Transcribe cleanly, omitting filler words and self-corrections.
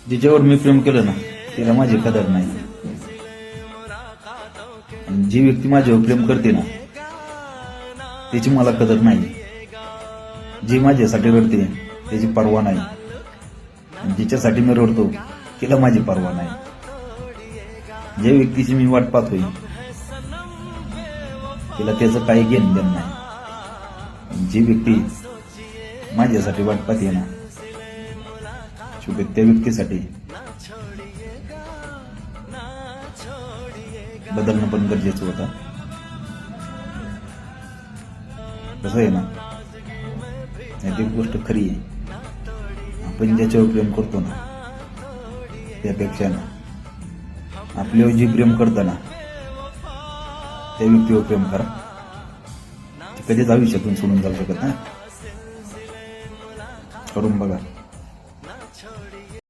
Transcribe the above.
जिच्यावर मी प्रेम केलं ना तिला माझी कदर नाही. आणि जी व्यक्ती माझ्यावर प्रेम करते ना त्याची मला कदर नाही. जी माझ्यासाठी रडते त्याची पर्वा नाही. आणि जिच्यासाठी मी रडतो तिला माझी पर्वा नाही. ज्या व्यक्तीची मी वाट पाहतोय तिला त्याचं काही घेणं देणं नाही. जी व्यक्ती माझ्यासाठी वाट पाहते ना शेवटी त्या व्यक्तीसाठी बदलणं पण गरजेचं होतं. कसं आहे ना, ती गोष्ट खरी आहे. आपण ज्याच्यावर प्रेम करतो ना त्यापेक्षा ना आपल्यावर जे प्रेम करतं ना त्या व्यक्तीवर प्रेम करा. कधीच आयुष्यातून सोडून जाऊ शकत नाही. करून बघा.